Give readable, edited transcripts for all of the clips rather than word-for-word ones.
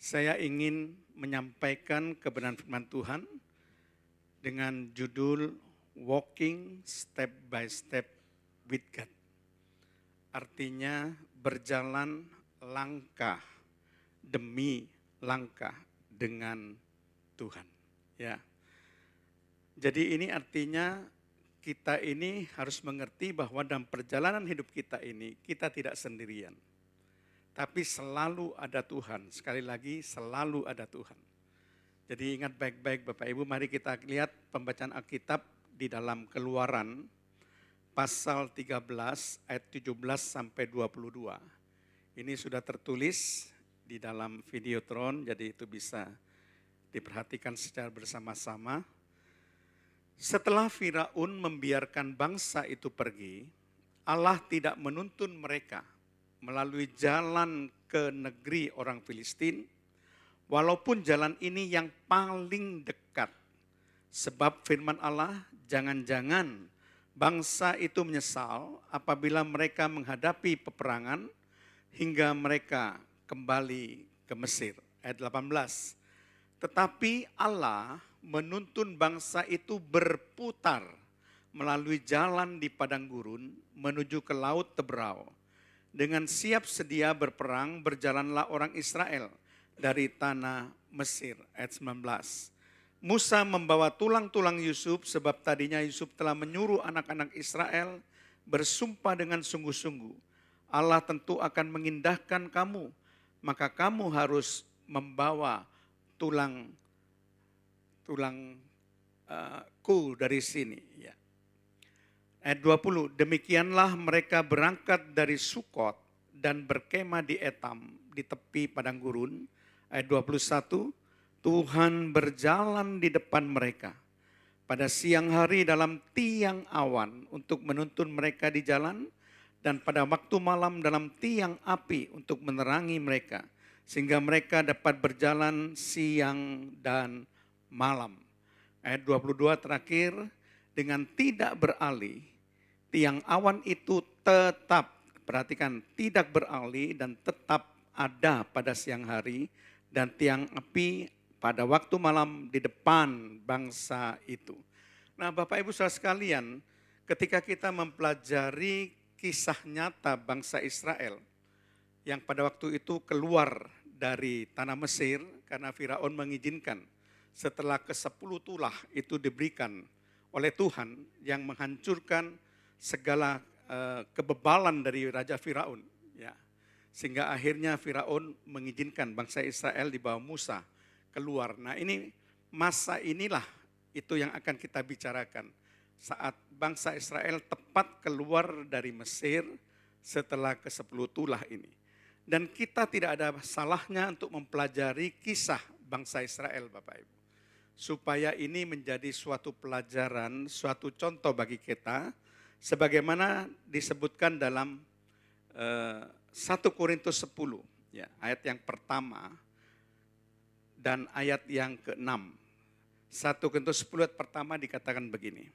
Saya ingin menyampaikan kebenaran firman Tuhan dengan judul Walking Step by Step with God. Artinya berjalan langkah demi langkah dengan Tuhan. Ya. Jadi ini artinya kita ini harus mengerti bahwa dalam perjalanan hidup kita ini kita tidak sendirian. Tapi selalu ada Tuhan, sekali lagi selalu ada Tuhan. Jadi ingat baik-baik Bapak Ibu, mari kita lihat pembacaan Alkitab di dalam Keluaran pasal 13 ayat 17 sampai 22. Ini sudah tertulis di dalam Videotron, jadi itu bisa diperhatikan secara bersama-sama. Setelah Firaun membiarkan bangsa itu pergi, Allah tidak menuntun mereka melalui jalan ke negeri orang Filistin, walaupun jalan ini yang paling dekat. Sebab firman Allah, jangan-jangan bangsa itu menyesal apabila mereka menghadapi peperangan hingga mereka kembali ke Mesir. Ayat 18. Tetapi Allah menuntun bangsa itu berputar melalui jalan di padang gurun menuju ke laut Teberau. Dengan siap sedia berperang, berjalanlah orang Israel dari tanah Mesir. Ayat 19. Musa membawa tulang-tulang Yusuf, sebab tadinya Yusuf telah menyuruh anak-anak Israel bersumpah dengan sungguh-sungguh. Allah tentu akan mengindahkan kamu, maka kamu harus membawa tulangku dari sini. Ya. Ayat 20, demikianlah mereka berangkat dari Sukot dan berkemah di Etam di tepi padang gurun. Ayat 21, Tuhan berjalan di depan mereka pada siang hari dalam tiang awan untuk menuntun mereka di jalan, dan pada waktu malam dalam tiang api untuk menerangi mereka, sehingga mereka dapat berjalan siang dan malam. Ayat 22 terakhir, dengan tidak beralih, tiang awan itu tetap, perhatikan, tidak beralih dan tetap ada pada siang hari, dan tiang api pada waktu malam di depan bangsa itu. Nah Bapak Ibu saudara sekalian, ketika kita mempelajari kisah nyata bangsa Israel yang pada waktu itu keluar dari tanah Mesir karena Firaun mengizinkan, setelah ke-10 tulah itu diberikan oleh Tuhan yang menghancurkan segala kebebalan dari Raja Firaun. Ya. Sehingga akhirnya Firaun mengizinkan bangsa Israel di bawah Musa keluar. Nah ini masa inilah itu yang akan kita bicarakan. Saat bangsa Israel tepat keluar dari Mesir setelah ke-10 tulah ini. Dan kita tidak ada salahnya untuk mempelajari kisah bangsa Israel Bapak Ibu. Supaya ini menjadi suatu pelajaran, suatu contoh bagi kita, sebagaimana disebutkan dalam 1 Korintus 10, ya, ayat yang pertama dan ayat yang ke-6. 1 Korintus 10 ayat pertama dikatakan begini,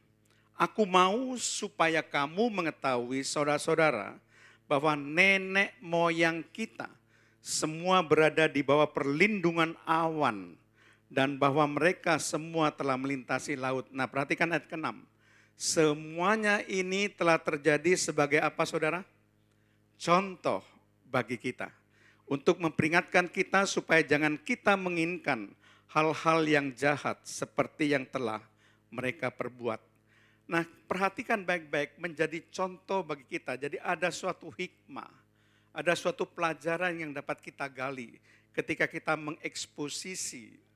aku mau supaya kamu mengetahui saudara-saudara bahwa nenek moyang kita semua berada di bawah perlindungan awan, dan bahwa mereka semua telah melintasi laut. Nah perhatikan ayat ke-6. Semuanya ini telah terjadi sebagai apa saudara? Contoh bagi kita. Untuk memperingatkan kita supaya jangan kita menginginkan hal-hal yang jahat seperti yang telah mereka perbuat. Nah perhatikan baik-baik, menjadi contoh bagi kita. Jadi ada suatu hikmah, ada suatu pelajaran yang dapat kita gali ketika kita mengeksposisi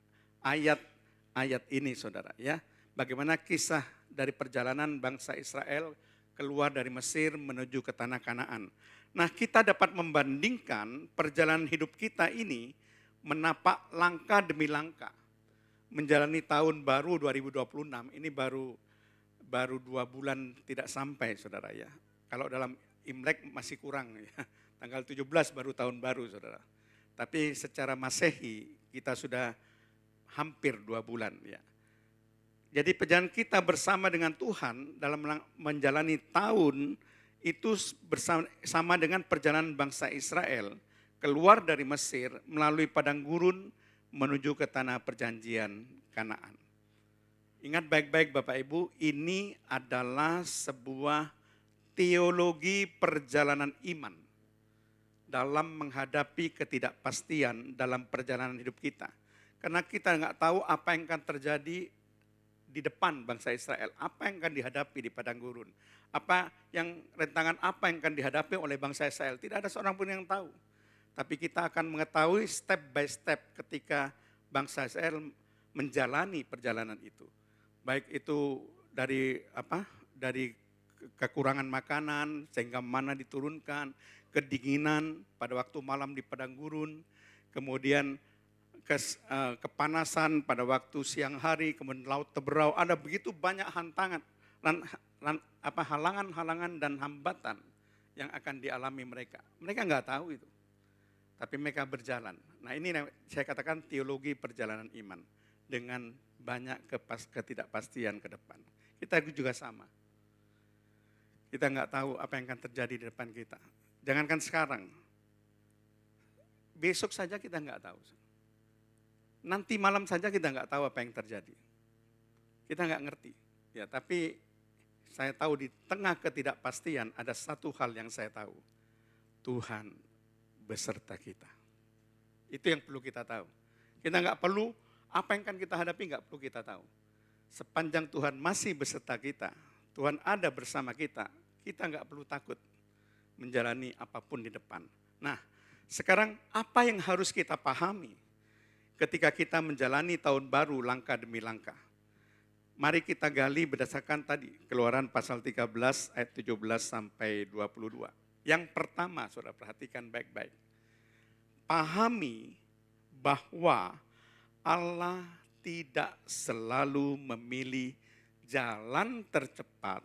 ayat-ayat ini saudara ya. Bagaimana kisah dari perjalanan bangsa Israel keluar dari Mesir menuju ke tanah Kanaan. Nah kita dapat membandingkan perjalanan hidup kita ini menapak langkah demi langkah. Menjalani tahun baru 2026, ini baru 2 bulan tidak sampai saudara ya. Kalau dalam Imlek masih kurang ya. Tanggal 17 baru tahun baru saudara. Tapi secara Masehi kita sudah hampir 2 bulan ya. Jadi perjalanan kita bersama dengan Tuhan dalam menjalani tahun itu bersama dengan perjalanan bangsa Israel keluar dari Mesir melalui padang gurun menuju ke tanah perjanjian Kanaan. Ingat baik-baik Bapak Ibu, ini adalah sebuah teologi perjalanan iman dalam menghadapi ketidakpastian dalam perjalanan hidup kita. Karena kita nggak tahu apa yang akan terjadi di depan bangsa Israel, apa yang akan dihadapi di padang gurun, rentangan apa yang akan dihadapi oleh bangsa Israel. Tidak ada seorang pun yang tahu. Tapi kita akan mengetahui step by step ketika bangsa Israel menjalani perjalanan itu. Baik itu dari kekurangan makanan sehingga mana diturunkan, kedinginan pada waktu malam di padang gurun, kemudian kepanasan pada waktu siang hari, kemudian laut terberau. Ada begitu banyak halangan-halangan dan hambatan yang akan dialami mereka. Mereka nggak tahu itu, tapi mereka berjalan. Nah ini saya katakan teologi perjalanan iman dengan banyak ketidakpastian ke depan. Kita juga sama. Kita nggak tahu apa yang akan terjadi di depan kita. Jangankan sekarang, besok saja kita nggak tahu. Nanti malam saja kita nggak tahu apa yang terjadi. Kita nggak ngerti. Ya, tapi saya tahu di tengah ketidakpastian ada satu hal yang saya tahu. Tuhan beserta kita. Itu yang perlu kita tahu. Kita nggak perlu, apa yang akan kita hadapi nggak perlu kita tahu. Sepanjang Tuhan masih beserta kita, Tuhan ada bersama kita nggak perlu takut menjalani apapun di depan. Nah, sekarang apa yang harus kita pahami ketika kita menjalani tahun baru langkah demi langkah? Mari kita gali berdasarkan tadi Keluaran pasal 13 ayat 17 sampai 22. Yang pertama, Saudara perhatikan baik-baik. Pahami bahwa Allah tidak selalu memilih jalan tercepat,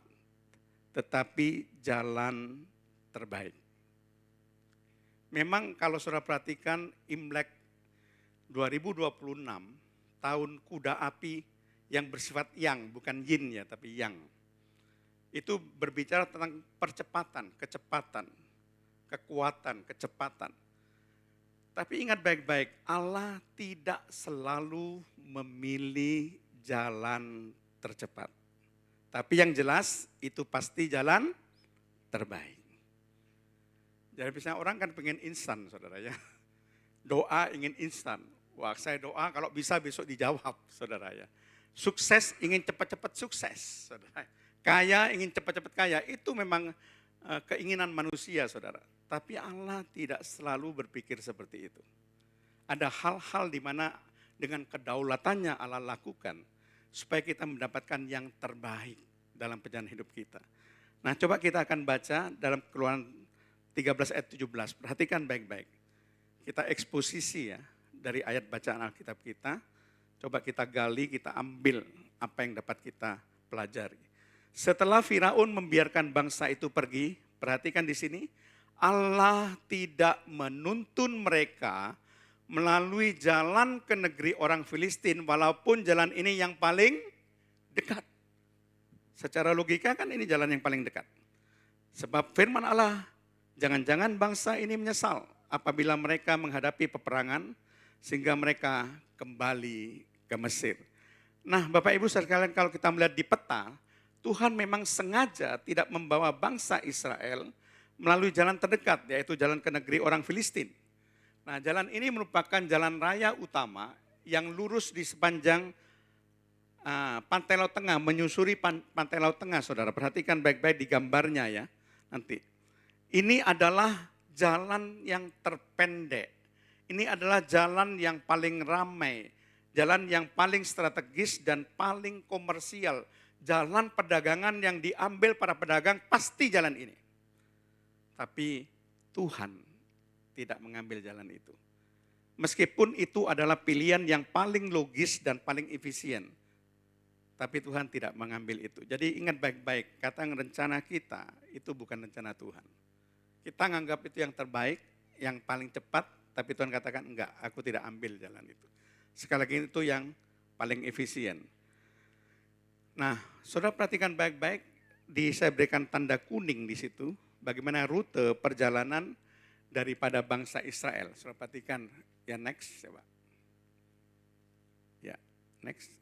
tetapi jalan terbaik. Memang kalau Saudara perhatikan Imlek 2026, tahun kuda api yang bersifat yang, bukan yin ya, tapi yang. Itu berbicara tentang percepatan, kecepatan, kekuatan, kecepatan. Tapi ingat baik-baik, Allah tidak selalu memilih jalan tercepat. Tapi yang jelas itu pasti jalan terbaik. Jadi misalnya orang kan pengen instan, saudara ya. Doa ingin instan. Wah, saya doa kalau bisa besok dijawab, saudara ya. Sukses ingin cepat-cepat sukses, saudara. Kaya ingin cepat-cepat kaya. Itu memang keinginan manusia, saudara. Tapi Allah tidak selalu berpikir seperti itu. Ada hal-hal di mana dengan kedaulatannya Allah lakukan supaya kita mendapatkan yang terbaik dalam perjalanan hidup kita. Nah, coba kita akan baca dalam Keluaran 13 ayat 17. Perhatikan baik-baik. Kita eksposisi ya dari ayat bacaan Alkitab kita. Coba kita gali, kita ambil apa yang dapat kita pelajari. Setelah Firaun membiarkan bangsa itu pergi, perhatikan di sini, Allah tidak menuntun mereka melalui jalan ke negeri orang Filistin, walaupun jalan ini yang paling dekat. Secara logika kan ini jalan yang paling dekat. Sebab firman Allah, jangan-jangan bangsa ini menyesal apabila mereka menghadapi peperangan sehingga mereka kembali ke Mesir. Nah, Bapak Ibu sekalian, kalau kita melihat di peta, Tuhan memang sengaja tidak membawa bangsa Israel melalui jalan terdekat, yaitu jalan ke negeri orang Filistin. Nah, jalan ini merupakan jalan raya utama yang lurus di sepanjang pantai Laut Tengah, menyusuri pantai Laut Tengah, saudara. Perhatikan baik-baik di gambarnya ya, nanti. Ini adalah jalan yang terpendek. Ini adalah jalan yang paling ramai, jalan yang paling strategis dan paling komersial. Jalan perdagangan yang diambil para pedagang pasti jalan ini. Tapi Tuhan tidak mengambil jalan itu. Meskipun itu adalah pilihan yang paling logis dan paling efisien. Tapi Tuhan tidak mengambil itu. Jadi ingat baik-baik, kata rencana kita itu bukan rencana Tuhan. Kita menganggap itu yang terbaik, yang paling cepat, tapi Tuhan katakan enggak, aku tidak ambil jalan itu. Sekali lagi itu yang paling efisien. Nah, saudara perhatikan baik-baik, saya berikan tanda kuning di situ, bagaimana rute perjalanan daripada bangsa Israel. Saudara perhatikan, ya next coba. Ya, next.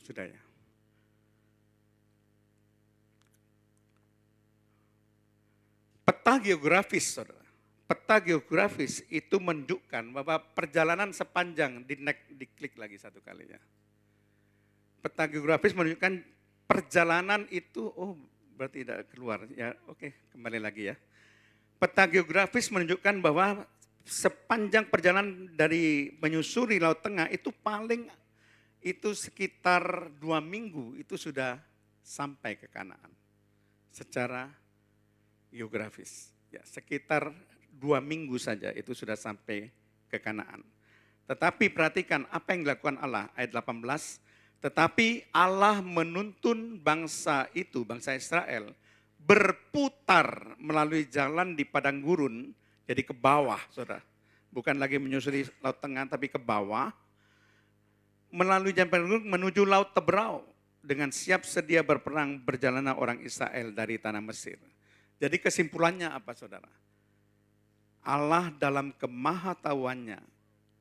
Sudah ya. Peta geografis, saudara. Peta geografis itu menunjukkan bahwa perjalanan sepanjang, diklik lagi satu kali ya. Peta geografis menunjukkan perjalanan itu, oh berarti tidak keluar. Ya oke, kembali lagi ya. Peta geografis menunjukkan bahwa sepanjang perjalanan dari menyusuri Laut Tengah itu paling itu sekitar 2 minggu itu sudah sampai ke Kanaan. Secara geografis. Ya, sekitar 2 minggu saja itu sudah sampai ke Kanaan. Tetapi perhatikan apa yang dilakukan Allah, ayat 18. Tetapi Allah menuntun bangsa itu, bangsa Israel, berputar melalui jalan di padang gurun, jadi ke bawah, saudara. Bukan lagi menyusuri Laut Tengah, tapi ke bawah. Melalui jalan padang gurun menuju Laut Teberau, dengan siap sedia berperang berjalanlah orang Israel dari tanah Mesir. Jadi kesimpulannya apa, saudara? Allah dalam kemahatauannya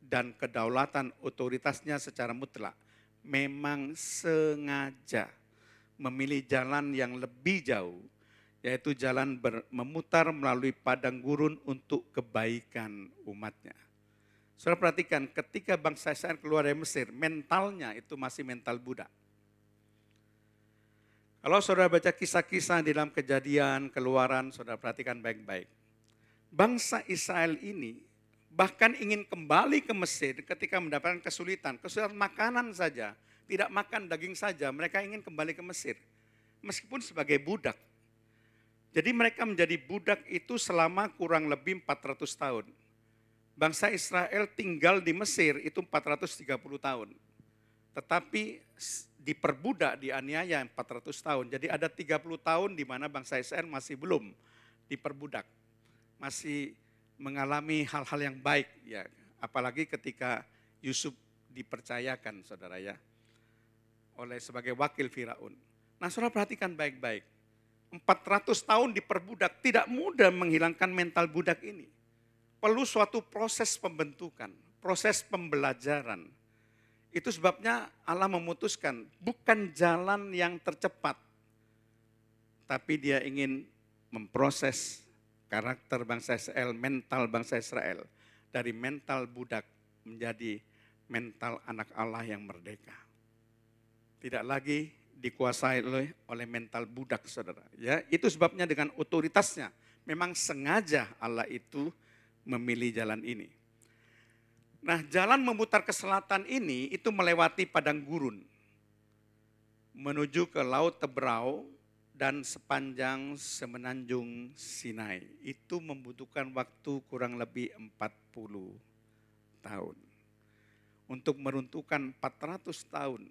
dan kedaulatan otoritasnya secara mutlak memang sengaja memilih jalan yang lebih jauh, yaitu jalan memutar melalui padang gurun untuk kebaikan umatnya. Saudara perhatikan, ketika bangsa Israel keluar dari Mesir, mentalnya itu masih mental budak. Kalau saudara baca kisah-kisah di dalam Kejadian, Keluaran, saudara perhatikan baik-baik. Bangsa Israel ini bahkan ingin kembali ke Mesir ketika mendapatkan kesulitan makanan saja, tidak makan daging saja, mereka ingin kembali ke Mesir. Meskipun sebagai budak. Jadi mereka menjadi budak itu selama kurang lebih 400 tahun. Bangsa Israel tinggal di Mesir itu 430 tahun. Tetapi diperbudak, dianiaya 400 tahun. Jadi ada 30 tahun di mana bangsa Israel masih belum diperbudak. Masih mengalami hal-hal yang baik ya, apalagi ketika Yusuf dipercayakan, saudara ya, oleh sebagai wakil Firaun. Nah, saudara perhatikan baik-baik. 400 tahun diperbudak, tidak mudah menghilangkan mental budak ini. Perlu suatu proses pembentukan, proses pembelajaran. Itu sebabnya Allah memutuskan bukan jalan yang tercepat, tapi Dia ingin memproses karakter bangsa Israel, mental bangsa Israel. Dari mental budak menjadi mental anak Allah yang merdeka. Tidak lagi dikuasai oleh mental budak, saudara. Ya, itu sebabnya dengan otoritasnya. Memang sengaja Allah itu memilih jalan ini. Nah, jalan memutar ke selatan ini itu melewati padang gurun. Menuju ke Laut Teberau, dan sepanjang semenanjung Sinai. Itu membutuhkan waktu kurang lebih 40 tahun. Untuk meruntuhkan 400 tahun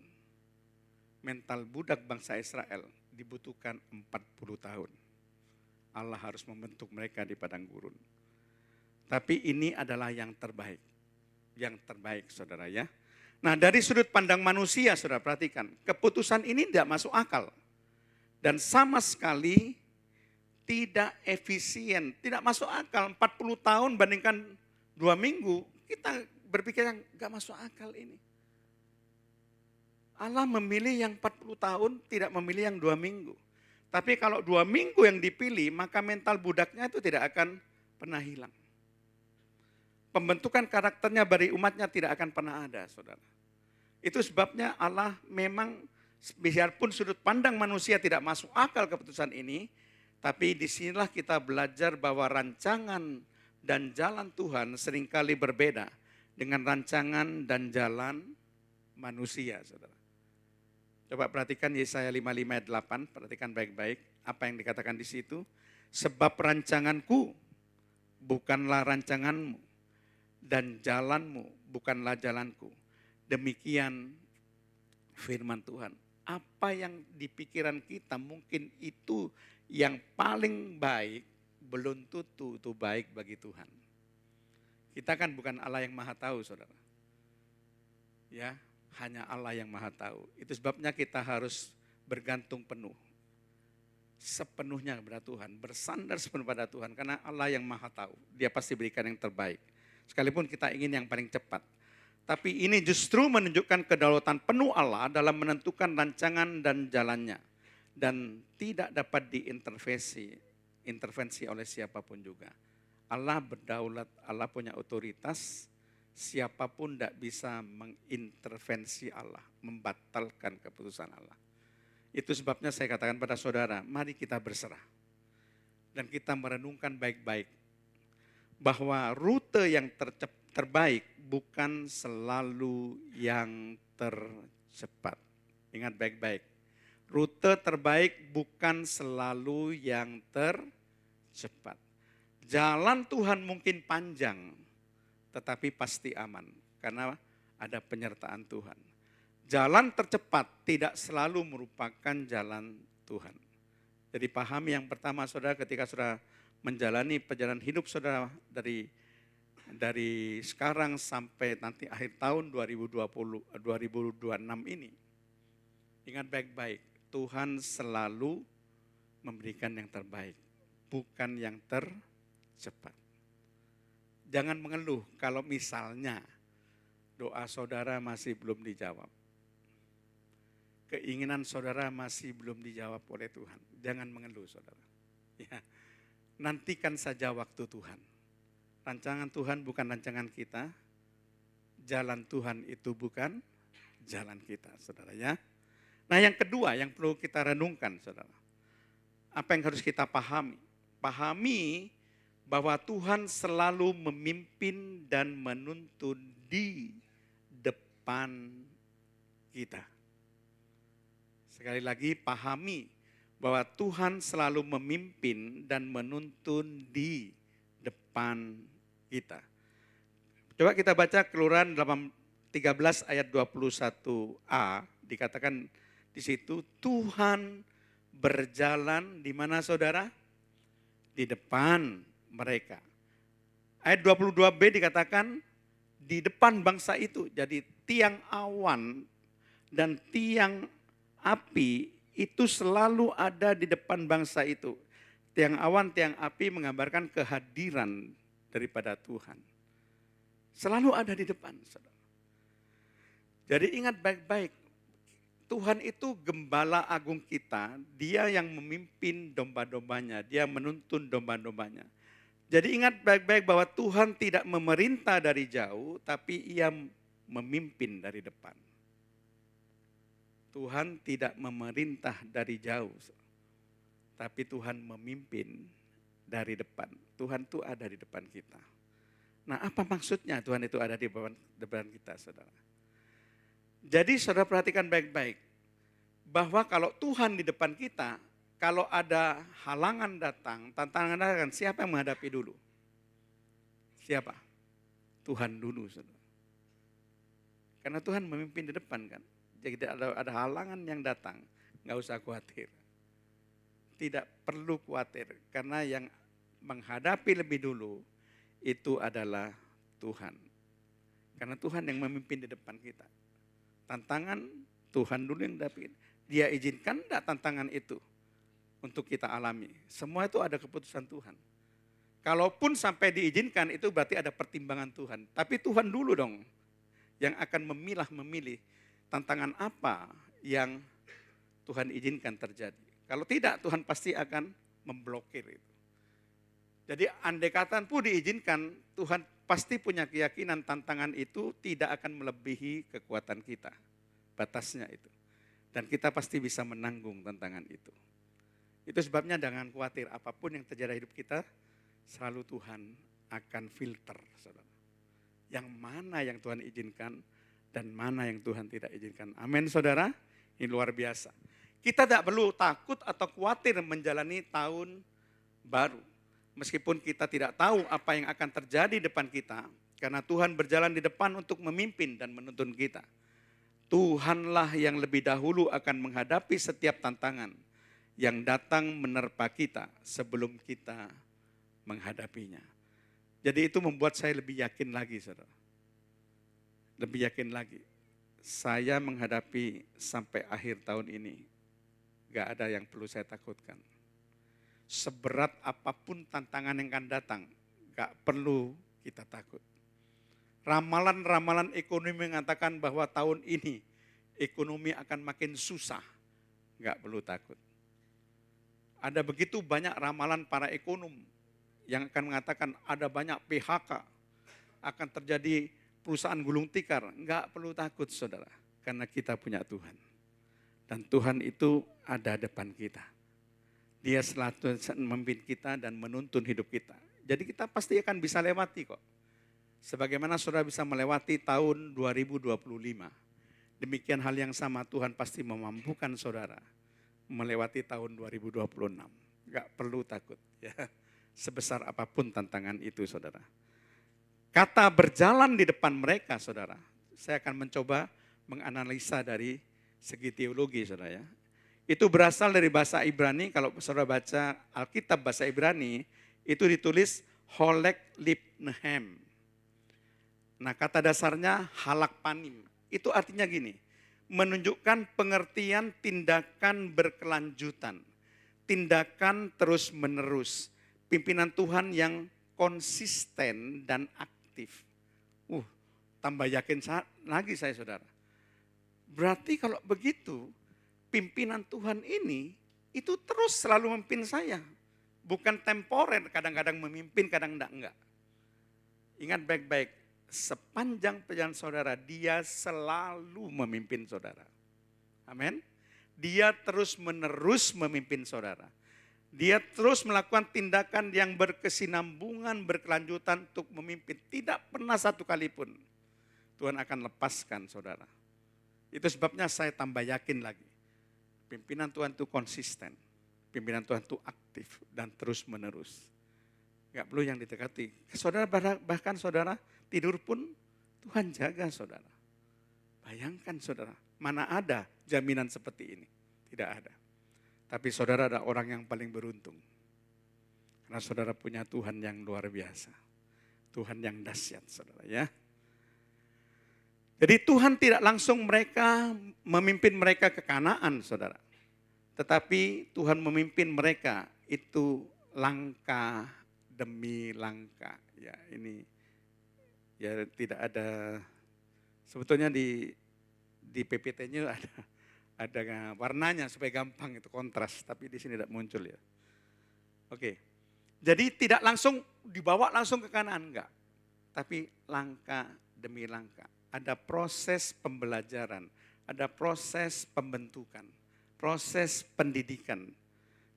mental budak bangsa Israel dibutuhkan 40 tahun. Allah harus membentuk mereka di padang gurun. Tapi ini adalah yang terbaik. Yang terbaik, saudara ya. Nah, dari sudut pandang manusia, saudara perhatikan, keputusan ini tidak masuk akal. Dan sama sekali tidak efisien, tidak masuk akal. 40 tahun bandingkan 2 minggu, kita berpikir yang gak masuk akal ini. Allah memilih yang 40 tahun, tidak memilih yang 2 minggu. Tapi kalau 2 minggu yang dipilih, maka mental budaknya itu tidak akan pernah hilang. Pembentukan karakternya bagi umatnya tidak akan pernah ada, saudara. Itu sebabnya Allah memang, biarpun sudut pandang manusia tidak masuk akal keputusan ini, tapi disinilah kita belajar bahwa rancangan dan jalan Tuhan seringkali berbeda dengan rancangan dan jalan manusia, saudara. Coba perhatikan Yesaya 55 ayat 8, perhatikan baik-baik apa yang dikatakan di situ. Sebab rancanganku bukanlah rancanganmu, dan jalanmu bukanlah jalanku. Demikian firman Tuhan. Apa yang di pikiran kita mungkin itu yang paling baik, belum tentu itu baik bagi Tuhan. Kita kan bukan Allah yang maha tahu, saudara. Ya, hanya Allah yang maha tahu. Itu sebabnya kita harus bergantung penuh. sepenuhnya kepada Tuhan, bersandar sepenuhnya pada Tuhan, karena Allah yang maha tahu, dia pasti berikan yang terbaik. Sekalipun kita ingin yang paling cepat. Tapi ini justru menunjukkan kedaulatan penuh Allah dalam menentukan rancangan dan jalannya. Dan tidak dapat intervensi oleh siapapun juga. Allah berdaulat, Allah punya otoritas, siapapun tidak bisa mengintervensi Allah, membatalkan keputusan Allah. Itu sebabnya saya katakan pada saudara, mari kita berserah. Dan kita merenungkan baik-baik bahwa rute yang terbaik bukan selalu yang tercepat. Ingat baik-baik, rute terbaik bukan selalu yang tercepat. Jalan Tuhan mungkin panjang, tetapi pasti aman karena ada penyertaan Tuhan. Jalan tercepat tidak selalu merupakan jalan Tuhan. Jadi pahami yang pertama saudara, ketika saudara menjalani perjalanan hidup saudara dari sekarang sampai nanti akhir tahun 2026 ini, ingat baik-baik, Tuhan selalu memberikan yang terbaik, bukan yang tercepat. Jangan mengeluh kalau misalnya doa saudara masih belum dijawab. Keinginan saudara masih belum dijawab oleh Tuhan. Jangan mengeluh saudara. Ya, nantikan saja waktu Tuhan. Rancangan Tuhan bukan rancangan kita. Jalan Tuhan itu bukan jalan kita saudara ya. Nah yang kedua yang perlu kita renungkan saudara. Apa yang harus kita pahami? Pahami bahwa Tuhan selalu memimpin dan menuntun di depan kita. Sekali lagi pahami bahwa Tuhan selalu memimpin dan menuntun di depan kita. Coba kita baca Keluaran 13 ayat 21a, dikatakan di situ Tuhan berjalan di mana saudara? Di depan mereka. Ayat 22b dikatakan di depan bangsa itu. Jadi tiang awan dan tiang api itu selalu ada di depan bangsa itu. Tiang awan, tiang api menggambarkan kehadiran daripada Tuhan. Selalu ada di depan. Saudara. Jadi ingat baik-baik, Tuhan itu gembala agung kita, dia yang memimpin domba-dombanya, dia menuntun domba-dombanya. Jadi ingat baik-baik bahwa Tuhan tidak memerintah dari jauh, tapi ia memimpin dari depan. Tuhan tidak memerintah dari jauh, tapi Tuhan memimpin dari depan. Tuhan itu ada di depan kita. Nah apa maksudnya Tuhan itu ada di depan kita saudara? Jadi saudara perhatikan baik-baik, bahwa kalau Tuhan di depan kita, kalau ada halangan datang, tantangan datang, siapa yang menghadapi dulu? Siapa? Tuhan dulu saudara. Karena Tuhan memimpin di depan kan. Jadi ada halangan yang datang, nggak usah khawatir. Tidak perlu khawatir, karena yang menghadapi lebih dulu itu adalah Tuhan. Karena Tuhan yang memimpin di depan kita. Tantangan Tuhan dulu yang dapat. Dia izinkan enggak tantangan itu untuk kita alami. Semua itu ada keputusan Tuhan. Kalaupun sampai diizinkan itu berarti ada pertimbangan Tuhan. Tapi Tuhan dulu dong yang akan memilih tantangan apa yang Tuhan izinkan terjadi. Kalau tidak, Tuhan pasti akan memblokir itu. Jadi andai kata pun diizinkan, Tuhan pasti punya keyakinan tantangan itu tidak akan melebihi kekuatan kita. Batasnya itu. Dan kita pasti bisa menanggung tantangan itu. Itu sebabnya jangan khawatir, apapun yang terjadi hidup kita, selalu Tuhan akan filter. Saudara. Yang mana yang Tuhan izinkan, dan mana yang Tuhan tidak izinkan. Amin saudara, ini luar biasa. Kita tidak perlu takut atau khawatir menjalani tahun baru. Meskipun kita tidak tahu apa yang akan terjadi di depan kita. Karena Tuhan berjalan di depan untuk memimpin dan menuntun kita. Tuhanlah yang lebih dahulu akan menghadapi setiap tantangan yang datang menerpa kita sebelum kita menghadapinya. Jadi itu membuat saya lebih yakin lagi saudara. Lebih yakin lagi, saya menghadapi sampai akhir tahun ini, gak ada yang perlu saya takutkan. seberat apapun tantangan yang akan datang, gak perlu kita takut. Ramalan-ramalan ekonomi mengatakan bahwa tahun ini ekonomi akan makin susah, gak perlu takut. Ada begitu banyak ramalan para ekonom yang akan mengatakan ada banyak PHK, akan terjadi perusahaan gulung tikar. Gak perlu takut saudara, karena kita punya Tuhan. Dan Tuhan itu ada depan kita. Dia selalu memimpin kita dan menuntun hidup kita. Jadi kita pasti akan bisa lewati kok. Sebagaimana saudara bisa melewati tahun 2025. Demikian hal yang sama Tuhan pasti memampukan saudara melewati tahun 2026. Gak perlu takut ya. Sebesar apapun tantangan itu saudara. Kata berjalan di depan mereka saudara. Saya akan mencoba menganalisa dari segi teologi saudara ya. Itu berasal dari bahasa Ibrani, kalau saudara baca Alkitab bahasa Ibrani, itu ditulis Holek Lipnehem. Nah kata dasarnya halak panim, itu artinya gini, menunjukkan pengertian tindakan berkelanjutan, tindakan terus menerus, pimpinan Tuhan yang konsisten dan aktif. Tambah yakin lagi saya saudara. Berarti kalau begitu, pimpinan Tuhan ini itu terus selalu memimpin saya. Bukan temporer, kadang-kadang memimpin, kadang-kadang enggak. Ingat baik-baik, sepanjang perjalanan saudara, dia selalu memimpin saudara. Amin. Dia terus menerus memimpin saudara. Dia terus melakukan tindakan yang berkesinambungan, berkelanjutan untuk memimpin. Tidak pernah satu kali pun Tuhan akan lepaskan saudara. Itu sebabnya saya tambah yakin lagi. Pimpinan Tuhan itu konsisten. Pimpinan Tuhan itu aktif dan terus menerus. Gak perlu yang didekati. Saudara bahkan saudara tidur pun Tuhan jaga saudara. Bayangkan saudara, mana ada jaminan seperti ini? Tidak ada. Tapi saudara ada orang yang paling beruntung. Karena saudara punya Tuhan yang luar biasa. Tuhan yang dahsyat saudara ya. Jadi Tuhan tidak langsung memimpin mereka ke Kanaan saudara. Tetapi Tuhan memimpin mereka itu langkah demi langkah. Ya ini ya tidak ada, sebetulnya di PPT-nya ada warnanya supaya gampang itu kontras. Tapi di sini tidak muncul ya. Oke, jadi tidak langsung dibawa langsung ke Kanaan enggak. Tapi langkah demi langkah. Ada proses pembelajaran, ada proses pembentukan, proses pendidikan.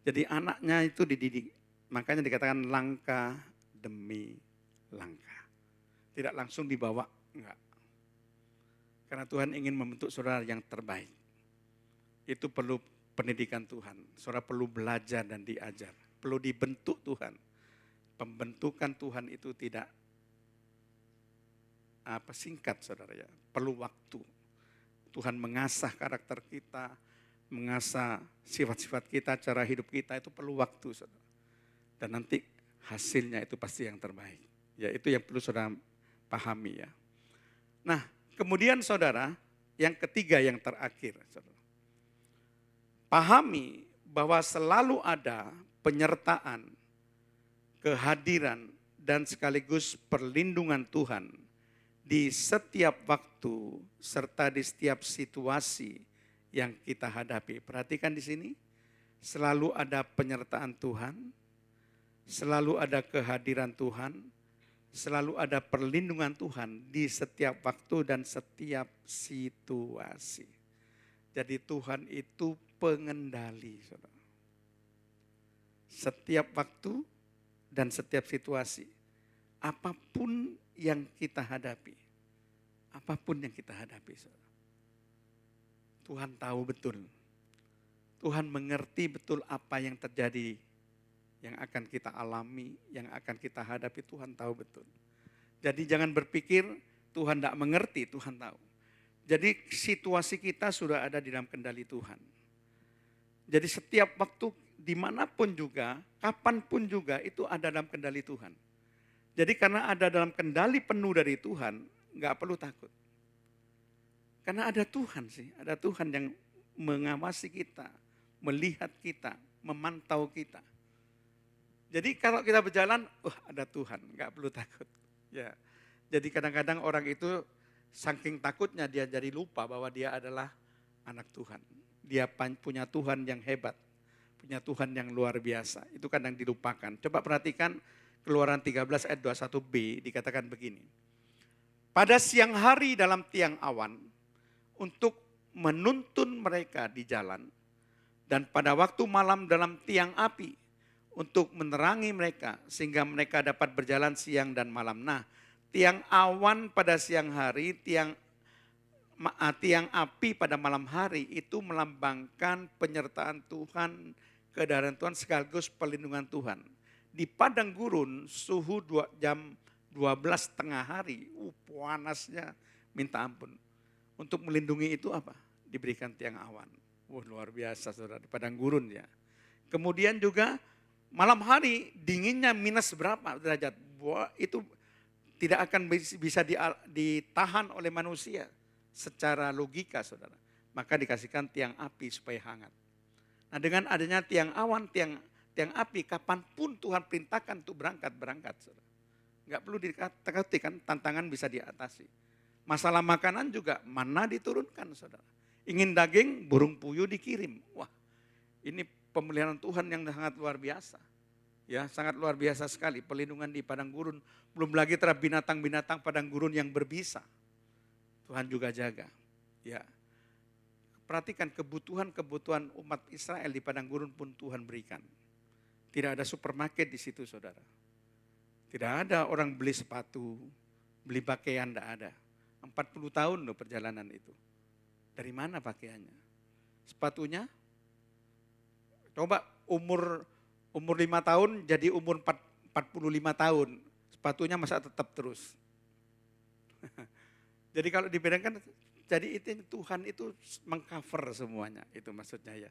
Jadi anaknya itu dididik, makanya dikatakan langkah demi langkah. Tidak langsung dibawa, enggak. Karena Tuhan ingin membentuk saudara yang terbaik. Itu perlu pendidikan Tuhan, saudara perlu belajar dan diajar, perlu dibentuk Tuhan. Pembentukan Tuhan itu tidak singkat saudara ya, perlu waktu. Tuhan mengasah karakter kita, mengasah sifat-sifat kita, cara hidup kita itu perlu waktu saudara. Dan nanti hasilnya itu pasti yang terbaik. Ya itu yang perlu saudara pahami ya. Nah kemudian saudara, yang ketiga yang terakhir saudara. Pahami bahwa selalu ada penyertaan, kehadiran dan sekaligus perlindungan Tuhan di setiap waktu serta di setiap situasi yang kita hadapi. Perhatikan di sini, selalu ada penyertaan Tuhan, selalu ada kehadiran Tuhan, selalu ada perlindungan Tuhan di setiap waktu dan setiap situasi. Jadi Tuhan itu pengendali, saudara. Setiap waktu dan setiap situasi. Apapun yang kita hadapi. Apapun yang kita hadapi, saudara. Tuhan tahu betul. Tuhan mengerti betul apa yang terjadi, yang akan kita alami, yang akan kita hadapi, Tuhan tahu betul. Jadi jangan berpikir Tuhan tidak mengerti, Tuhan tahu. Jadi situasi kita sudah ada di dalam kendali Tuhan. Jadi setiap waktu, dimanapun juga, kapanpun juga, itu ada dalam kendali Tuhan. Jadi karena ada dalam kendali penuh dari Tuhan, nggak perlu takut. Karena ada Tuhan sih, ada Tuhan yang mengawasi kita, melihat kita, memantau kita. Jadi kalau kita berjalan, ada Tuhan, nggak perlu takut. Ya, jadi kadang-kadang orang itu saking takutnya dia jadi lupa bahwa dia adalah anak Tuhan. Dia punya Tuhan yang hebat, punya Tuhan yang luar biasa. Itu kadang dilupakan. Coba perhatikan Keluaran 13 ayat 21b dikatakan begini. Pada siang hari dalam tiang awan untuk menuntun mereka di jalan, dan pada waktu malam dalam tiang api untuk menerangi mereka sehingga mereka dapat berjalan siang dan malam. Nah, tiang awan pada siang hari, tiang api pada malam hari itu melambangkan penyertaan Tuhan, kehadiran Tuhan sekaligus perlindungan Tuhan. Di padang gurun suhu jam 12 tengah hari, panasnya minta ampun. Untuk melindungi itu apa? Diberikan tiang awan. Luar biasa saudara, di padang gurun ya. Kemudian juga malam hari dinginnya minus berapa derajat. Itu tidak akan bisa ditahan oleh manusia secara logika saudara. Maka dikasihkan tiang api supaya hangat. Nah dengan adanya tiang awan, tiang api, kapanpun Tuhan perintahkan untuk berangkat saudara. Enggak perlu ditakuti kan, tantangan bisa diatasi. Masalah makanan juga mana diturunkan saudara. Ingin daging, burung puyuh dikirim. Wah, ini pemeliharaan Tuhan yang sangat luar biasa. Ya, sangat luar biasa sekali perlindungan di padang gurun. Belum lagi terhadap binatang-binatang padang gurun yang berbisa. Tuhan juga jaga. Ya. Perhatikan kebutuhan-kebutuhan umat Israel di padang gurun pun Tuhan berikan. Tidak ada supermarket di situ saudara. Tidak ada orang beli sepatu, beli pakaian, tidak ada. 40 tahun loh perjalanan itu. Dari mana pakaiannya? Sepatunya? Coba umur 5 tahun jadi umur 45 tahun. Sepatunya masa tetap terus. Jadi kalau dibedakan, jadi itu Tuhan itu mengcover semuanya. Itu maksudnya ya.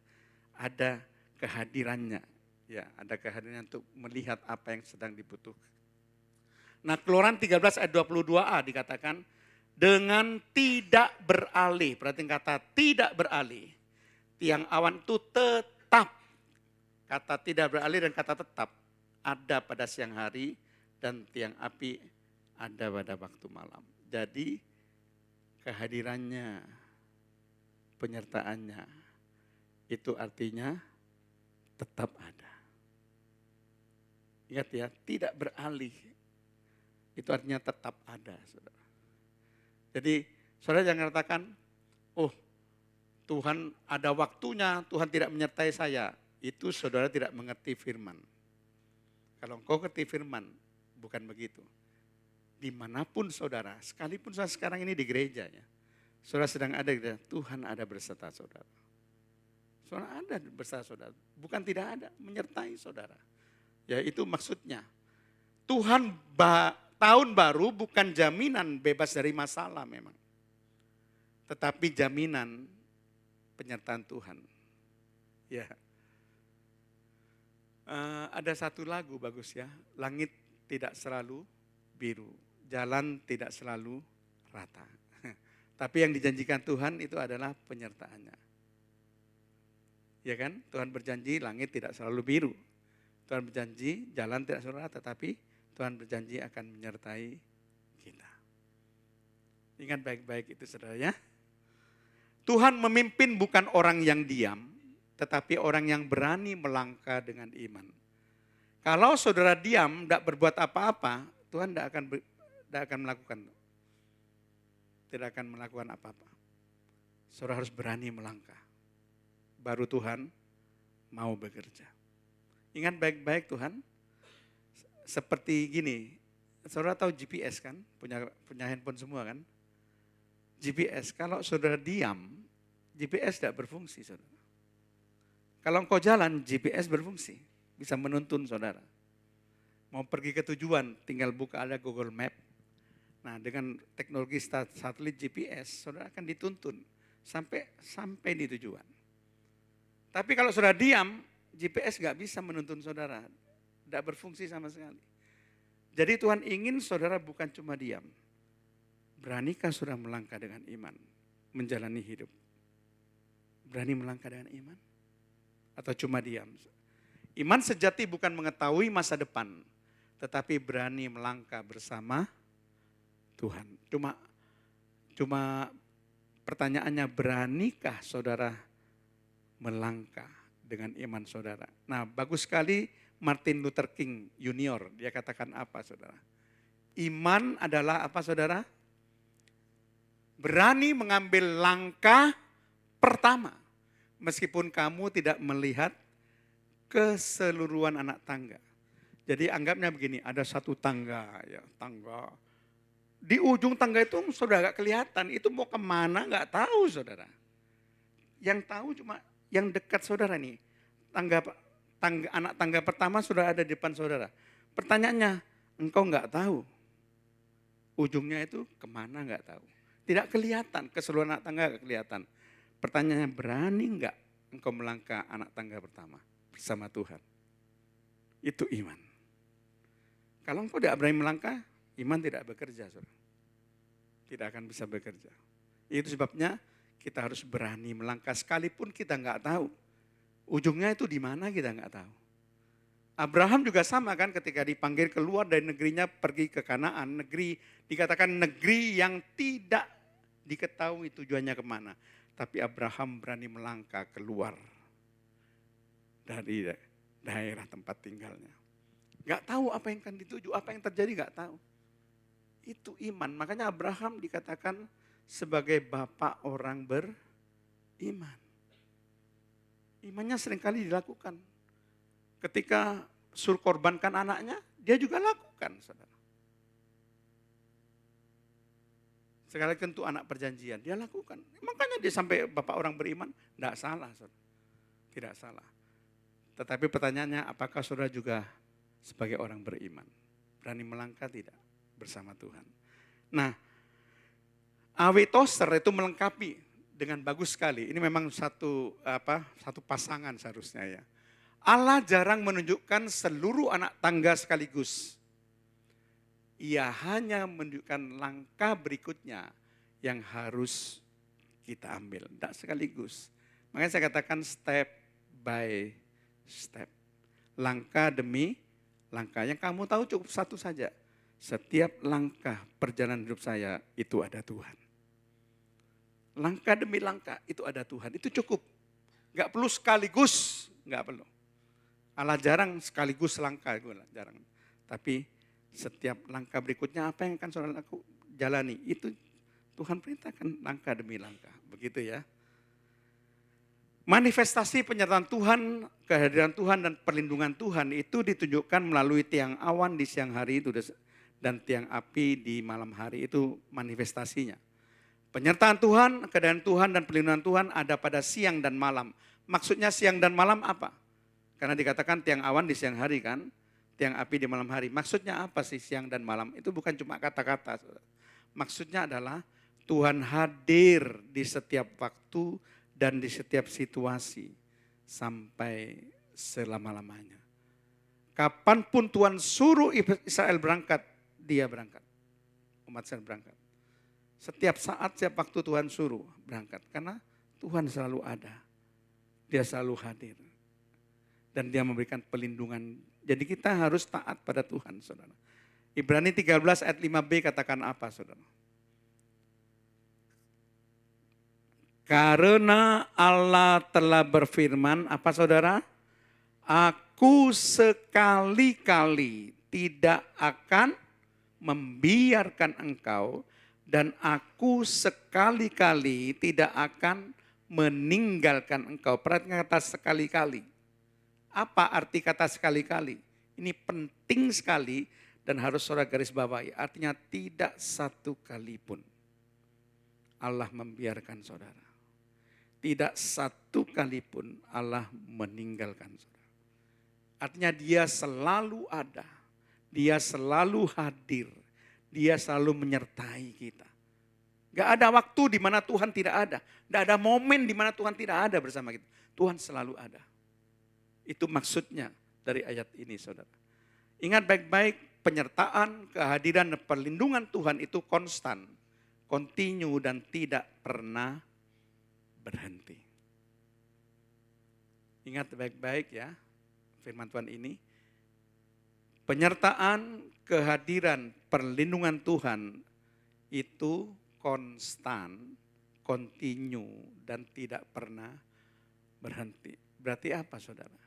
Ada kehadirannya. Ya, ada kehadirannya untuk melihat apa yang sedang dibutuhkan. Nah, Keluaran 13 ayat 22a dikatakan, dengan tidak beralih, berarti kata tidak beralih. Tiang awan itu tetap, kata tidak beralih dan kata tetap ada pada siang hari dan tiang api ada pada waktu malam. Jadi kehadirannya, penyertaannya itu artinya tetap ada. Ingat ya, tidak beralih. Itu artinya tetap ada, saudara. Jadi saudara jangan katakan, Tuhan ada waktunya, Tuhan tidak menyertai saya. Itu saudara tidak mengerti firman. Kalau engkau ngerti firman, bukan begitu. Dimanapun saudara, sekalipun saudara sekarang ini di gereja ya. Saudara sedang ada, Tuhan ada berserta saudara. Saudara ada berserta saudara, bukan tidak ada, menyertai saudara. Ya itu maksudnya. Tuhan tahun baru bukan jaminan bebas dari masalah memang. Tetapi jaminan penyertaan Tuhan. Ya. Ada satu lagu bagus ya. Langit tidak selalu biru. Jalan tidak selalu rata. Tapi yang dijanjikan Tuhan itu adalah penyertaannya. Ya kan? Tuhan berjanji langit tidak selalu biru. Tuhan berjanji jalan tidak selalu rata. Tapi Tuhan berjanji akan menyertai kita. Ingat baik-baik itu saudara ya. Tuhan memimpin bukan orang yang diam, tetapi orang yang berani melangkah dengan iman. Kalau saudara diam, tidak berbuat apa-apa, Tuhan tidak akan melakukan. Tidak akan melakukan apa-apa. Saudara harus berani melangkah. Baru Tuhan mau bekerja. Ingat baik-baik Tuhan. Seperti gini, saudara tahu GPS kan, punya handphone semua kan. GPS, kalau saudara diam, GPS tidak berfungsi saudara. Kalau engkau jalan, GPS berfungsi, bisa menuntun saudara. Mau pergi ke tujuan, tinggal buka ada Google Map. Nah dengan teknologi satelit GPS, saudara akan dituntun sampai di tujuan. Tapi kalau saudara diam, GPS nggak bisa menuntun saudara. Tidak berfungsi sama sekali. Jadi Tuhan ingin saudara bukan cuma diam. Beranikah saudara melangkah dengan iman? Menjalani hidup. Berani melangkah dengan iman? Atau cuma diam? Iman sejati bukan mengetahui masa depan, tetapi berani melangkah bersama Tuhan. Cuma pertanyaannya, beranikah saudara melangkah dengan iman saudara? Nah, bagus sekali Martin Luther King Junior, dia katakan apa saudara? Iman adalah apa saudara? Berani mengambil langkah pertama. Meskipun kamu tidak melihat keseluruhan anak tangga. Jadi anggapnya begini, ada satu tangga, ya tangga. Di ujung tangga itu sudah gak kelihatan, itu mau kemana gak tahu saudara. Yang tahu cuma yang dekat saudara nih. Anak tangga pertama sudah ada di depan saudara. Pertanyaannya, engkau gak tahu. Ujungnya itu kemana gak tahu. Tidak kelihatan, keseluruhan anak tangga gak kelihatan. Pertanyaannya, berani gak engkau melangkah anak tangga pertama bersama Tuhan? Itu iman. Kalau engkau tidak berani melangkah, iman tidak bekerja, saudara. Tidak akan bisa bekerja. Itu sebabnya kita harus berani melangkah sekalipun kita nggak tahu. Ujungnya itu di mana kita nggak tahu. Abraham juga sama kan, ketika dipanggil keluar dari negerinya pergi ke Kanaan, negeri dikatakan negeri yang tidak diketahui tujuannya kemana. Tapi Abraham berani melangkah keluar dari daerah tempat tinggalnya. Gak tahu apa yang akan dituju, apa yang terjadi gak tahu. Itu iman. Makanya Abraham dikatakan sebagai bapak orang beriman. Imannya seringkali dilakukan. Ketika suruh korbankan anaknya, dia juga lakukan, saudara. Sekali tentu anak perjanjian, dia lakukan. Makanya dia sampai bapak orang beriman, tidak salah, saudara. Tidak salah. Tetapi pertanyaannya, apakah saudara juga sebagai orang beriman berani melangkah tidak bersama Tuhan? Nah, A.W. Tozer itu melengkapi dengan bagus sekali. Ini memang satu pasangan seharusnya ya. Allah jarang menunjukkan seluruh anak tangga sekaligus. Ia hanya menunjukkan langkah berikutnya yang harus kita ambil, tidak sekaligus. Makanya saya katakan step by step. Langkah demi langkah. Yang kamu tahu cukup satu saja. Setiap langkah perjalanan hidup saya itu ada Tuhan. Langkah demi langkah itu ada Tuhan. Itu cukup. Gak perlu sekaligus. Gak perlu. Allah jarang sekaligus langkah. Jarang. Tapi setiap langkah berikutnya apa yang akan saudara jalani. Itu Tuhan perintahkan langkah demi langkah. Begitu ya. Manifestasi penyertaan Tuhan, kehadiran Tuhan dan perlindungan Tuhan itu ditunjukkan melalui tiang awan di siang hari itu dan tiang api di malam hari, itu manifestasinya. Penyertaan Tuhan, kehadiran Tuhan dan perlindungan Tuhan ada pada siang dan malam. Maksudnya siang dan malam apa? Karena dikatakan tiang awan di siang hari kan, tiang api di malam hari. Maksudnya apa sih siang dan malam? Itu bukan cuma kata-kata. Maksudnya adalah Tuhan hadir di setiap waktu dan di setiap situasi sampai selama-lamanya. Kapanpun Tuhan suruh Israel berangkat, dia berangkat. Umat Israel berangkat. Setiap saat, setiap waktu Tuhan suruh berangkat. Karena Tuhan selalu ada. Dia selalu hadir. Dan dia memberikan perlindungan. Jadi kita harus taat pada Tuhan, saudara. Ibrani 13 ayat 5b katakan apa, saudara? Karena Allah telah berfirman, apa saudara? Aku sekali-kali tidak akan membiarkan engkau dan aku sekali-kali tidak akan meninggalkan engkau. Perhatikan kata sekali-kali. Apa arti kata sekali-kali? Ini penting sekali dan harus saudara garis bawahi. Artinya tidak satu kali pun Allah membiarkan saudara. Tidak satu kali pun Allah meninggalkan saudara. Artinya dia selalu ada. Dia selalu hadir. Dia selalu menyertai kita. Gak ada waktu di mana Tuhan tidak ada. Gak ada momen di mana Tuhan tidak ada bersama kita. Tuhan selalu ada. Itu maksudnya dari ayat ini, saudara. Ingat baik-baik, penyertaan, kehadiran, dan perlindungan Tuhan itu konstan, kontinu dan tidak pernah berhenti. Ingat baik-baik ya, firman Tuhan ini. Penyertaan, kehadiran, perlindungan Tuhan itu konstan, kontinu, dan tidak pernah berhenti. Berarti apa saudara?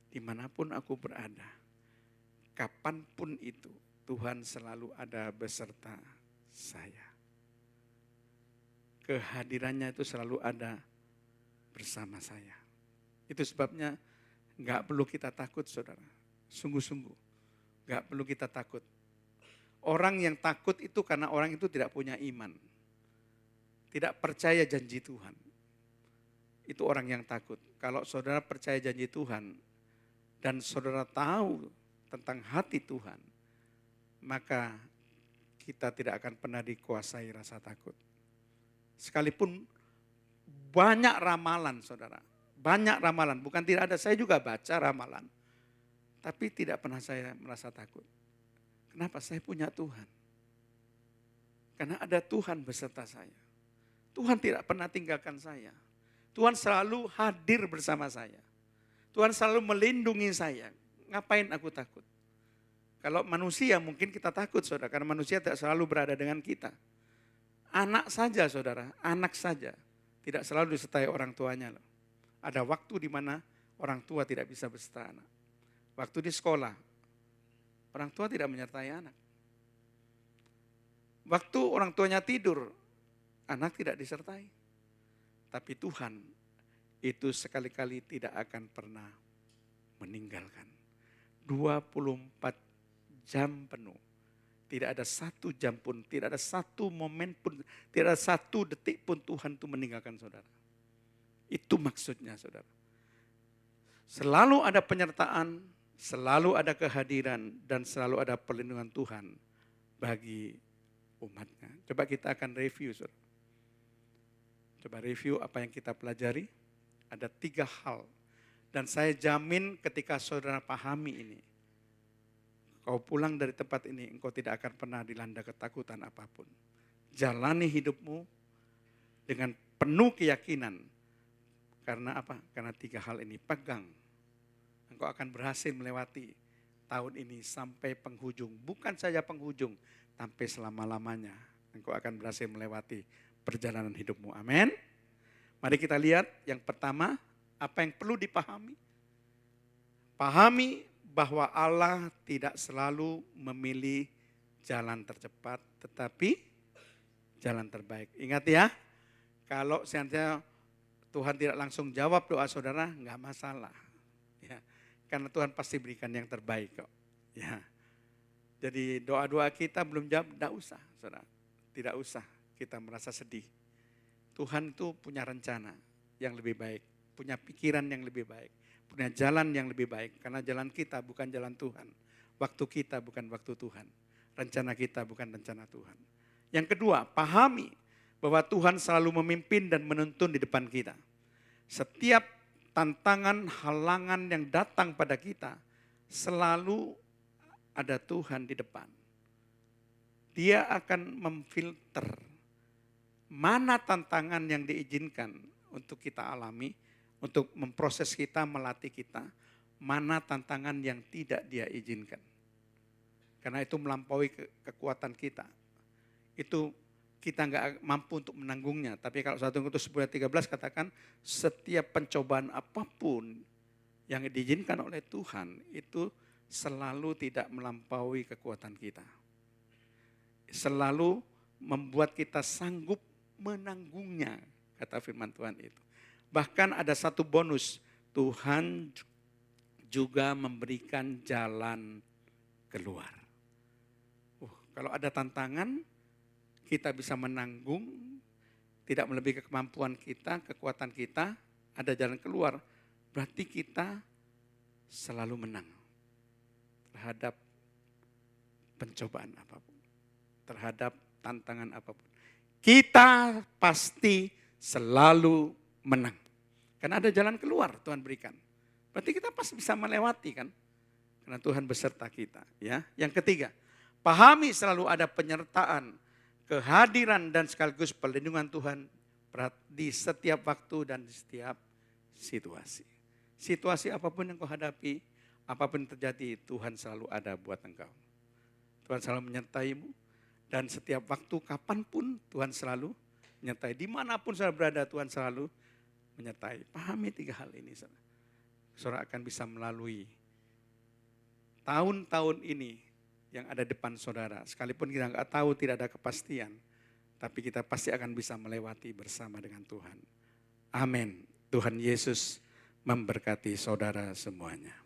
Dimanapun aku berada, kapanpun itu, Tuhan selalu ada beserta saya. Kehadirannya itu selalu ada bersama saya. Itu sebabnya nggak perlu kita takut saudara. Sungguh-sungguh. Nggak perlu kita takut. Orang yang takut itu karena orang itu tidak punya iman. Tidak percaya janji Tuhan. Itu orang yang takut. Kalau saudara percaya janji Tuhan dan saudara tahu tentang hati Tuhan, maka kita tidak akan pernah dikuasai rasa takut. Sekalipun banyak ramalan saudara. Banyak ramalan. Bukan tidak ada, saya juga baca ramalan. Tapi tidak pernah saya merasa takut. Kenapa? Saya punya Tuhan. Karena ada Tuhan beserta saya. Tuhan tidak pernah tinggalkan saya. Tuhan selalu hadir bersama saya. Tuhan selalu melindungi saya. Ngapain aku takut? Kalau manusia mungkin kita takut saudara. Karena manusia tidak selalu berada dengan kita. Anak saja saudara, anak saja. Tidak selalu disertai orang tuanya loh. Ada waktu di mana orang tua tidak bisa beserta anak. Waktu di sekolah, orang tua tidak menyertai anak. Waktu orang tuanya tidur, anak tidak disertai. Tapi Tuhan itu sekali-kali tidak akan pernah meninggalkan. 24 jam penuh. Tidak ada 1 jam pun, tidak ada 1 momen pun, tidak ada 1 detik pun Tuhan itu meninggalkan saudara. Itu maksudnya saudara. Selalu ada penyertaan, selalu ada kehadiran, dan selalu ada perlindungan Tuhan bagi umatnya. Coba kita akan review saudara. Coba review apa yang kita pelajari. Ada 3 hal. Dan saya jamin ketika saudara pahami ini, kau pulang dari tempat ini, engkau tidak akan pernah dilanda ketakutan apapun. Jalani hidupmu dengan penuh keyakinan. Karena apa? Karena 3 hal ini, pegang. Engkau akan berhasil melewati tahun ini sampai penghujung. Bukan saja penghujung, sampai selama-lamanya. Engkau akan berhasil melewati perjalanan hidupmu. Amin. Mari kita lihat yang pertama, apa yang perlu dipahami. Pahami bahwa Allah tidak selalu memilih jalan tercepat, tetapi jalan terbaik. Ingat ya, kalau seandainya Tuhan tidak langsung jawab doa saudara, enggak masalah. Ya, karena Tuhan pasti berikan yang terbaik kok. Ya. Jadi doa-doa kita belum jawab, enggak usah saudara. Tidak usah kita merasa sedih. Tuhan itu punya rencana yang lebih baik, punya pikiran yang lebih baik, punya jalan yang lebih baik. Karena jalan kita bukan jalan Tuhan, waktu kita bukan waktu Tuhan, rencana kita bukan rencana Tuhan. Yang kedua, pahami bahwa Tuhan selalu memimpin dan menuntun di depan kita. Setiap tantangan, halangan yang datang pada kita, selalu ada Tuhan di depan. Dia akan memfilter mana tantangan yang diizinkan untuk kita alami, untuk memproses kita, melatih kita, mana tantangan yang tidak dia izinkan. Karena itu melampaui kekuatan kita. Itu kita nggak mampu untuk menanggungnya. Tapi kalau 1 Korintus 10:13 katakan, setiap pencobaan apapun yang diizinkan oleh Tuhan, itu selalu tidak melampaui kekuatan kita. Selalu membuat kita sanggup menanggungnya, kata firman Tuhan itu. Bahkan ada satu bonus, Tuhan juga memberikan jalan keluar. Kalau ada tantangan, kita bisa menanggung, tidak melebihi kemampuan kita, kekuatan kita, ada jalan keluar. Berarti kita selalu menang terhadap pencobaan apapun, terhadap tantangan apapun. Kita pasti selalu menang. Karena ada jalan keluar Tuhan berikan. Berarti kita pasti bisa melewati kan. Karena Tuhan beserta kita. Ya. Yang ketiga, pahami selalu ada penyertaan, kehadiran dan sekaligus perlindungan Tuhan di setiap waktu dan di setiap situasi. Situasi apapun yang kau hadapi, apapun yang terjadi, Tuhan selalu ada buat engkau. Tuhan selalu menyertaimu, dan setiap waktu kapanpun Tuhan selalu menyertai. Dimanapun saudara berada, Tuhan selalu menyertai. Pahami 3 hal ini, saudara. Saudara akan bisa melalui tahun-tahun ini yang ada depan saudara. Sekalipun kita nggak tahu, tidak ada kepastian, tapi kita pasti akan bisa melewati bersama dengan Tuhan. Amin. Tuhan Yesus memberkati saudara semuanya.